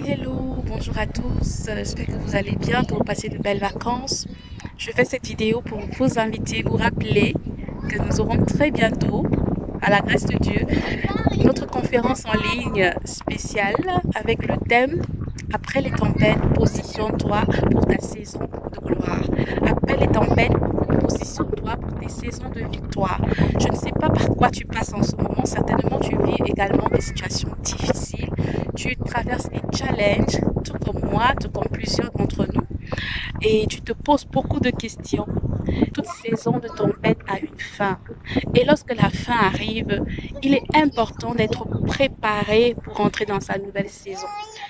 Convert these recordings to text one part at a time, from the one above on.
Hello, bonjour à tous. J'espère que vous allez bien, que vous passez de belles vacances. Je fais cette vidéo pour vous inviter, vous rappeler que nous aurons très bientôt, à la grâce de Dieu, notre conférence en ligne spéciale avec le thème Après les tempêtes, positionne-toi pour ta saison de gloire. Après les tempêtes, positionne-toi pour tes saisons de victoire. Je ne sais pas par quoi tu passes en ce moment. Certainement, tu vis également des situations difficiles. Tu traverses des challenges, tout comme moi, tout comme plusieurs d'entre nous, et tu te poses beaucoup de questions. Toute saison de tempête a une fin. Et lorsque la fin arrive, il est important d'être préparé pour entrer dans sa nouvelle saison.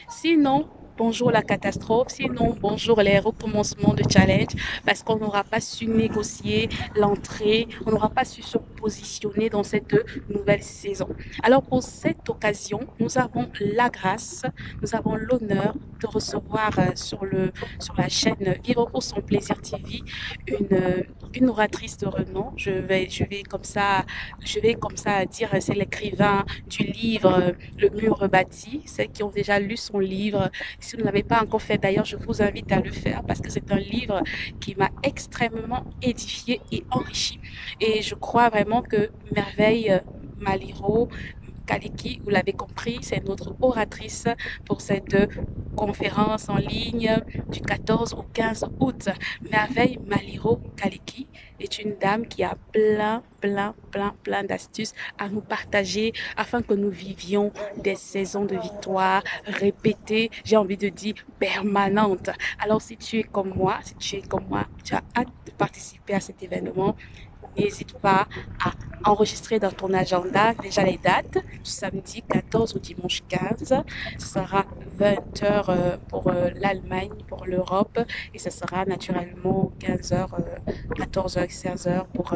Sinon, bonjour la catastrophe, sinon bonjour les recommencements de challenge, parce qu'on n'aura pas su négocier l'entrée, on n'aura pas su se positionner dans cette nouvelle saison. Alors pour cette occasion, nous avons la grâce, nous avons l'honneur de recevoir sur la chaîne Vivre pour son plaisir TV une oratrice de renom. Je vais comme ça dire, c'est l'écrivain du livre Le mur bâti. Ceux qui ont déjà lu son livre, si vous ne l'avez pas encore fait d'ailleurs, je vous invite à le faire parce que c'est un livre qui m'a extrêmement édifié et enrichi. Et je crois vraiment que Merveille Maliro Kaliki, vous l'avez compris, c'est notre oratrice pour cette conférence en ligne du 14 au 15 août. Merveille Maliro Kaliki est une dame qui a plein d'astuces à nous partager afin que nous vivions des saisons de victoire répétées, j'ai envie de dire permanentes. Alors si tu es comme moi, si tu es comme moi, tu as hâte de participer à cet événement, n'hésite pas à enregistrer dans ton agenda déjà les dates du samedi 14 au dimanche 15. Ce sera 20 heures pour l'Allemagne, pour l'Europe, et ce sera naturellement 15 heures, 14 heures, 16 heures pour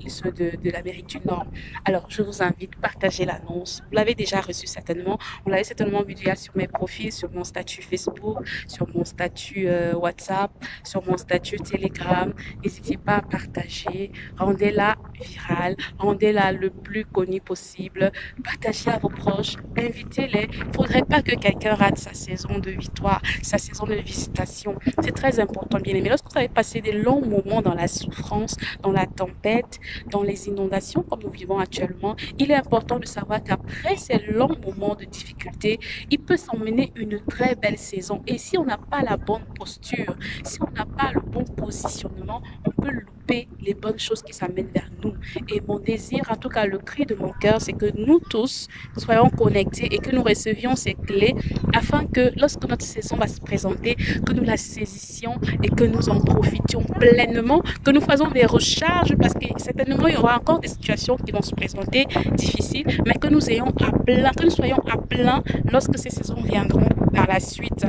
ceux de l'Amérique du Nord. Alors, je vous invite à partager l'annonce. Vous l'avez déjà reçu certainement. Vous l'avez certainement vu déjà sur mes profils, sur mon statut Facebook, sur mon statut WhatsApp, sur mon statut Telegram. N'hésitez pas à partager, rendez-la virale, rendez-la le plus connue possible, partagez à vos proches, invitez-les. Il ne faudrait pas que quelqu'un rate sa saison de victoire, sa saison de visitation. C'est très important, bien aimé. Lorsque vous avez passé des longs moments dans la souffrance, dans la tempête, dans les inondations comme nous vivons actuellement, il est important de savoir qu'après ces longs moments de difficulté, il peut s'emmener une très belle saison. Et si on n'a pas la bonne posture, si on n'a pas le bon positionnement, on peut louper les bonnes choses qui s'amènent vers nous. Et mon désir, en tout cas le cri de mon cœur, c'est que nous tous soyons connectés et que nous recevions ces clés afin que lorsque notre saison va se présenter, que nous la saisissions et que nous en profitions pleinement, que nous faisons des recharges parce que certainement il y aura encore des situations qui vont se présenter difficiles, mais que nous ayons à plein, que nous soyons à plein lorsque ces saisons viendront par la suite.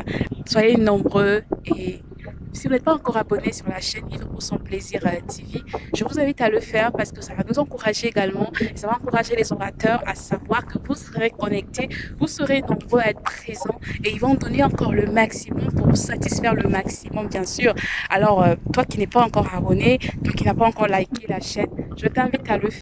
Soyez nombreux et si vous n'êtes pas encore abonné sur la chaîne Vivre pour son plaisir TV, je vous invite à le faire parce que ça va nous encourager également. Et ça va encourager les orateurs à savoir que vous serez connectés, vous serez nombreux à être présents et ils vont donner encore le maximum pour vous satisfaire le maximum, bien sûr. Alors, toi qui n'es pas encore abonné, toi qui n'as pas encore liké la chaîne, je t'invite à le faire.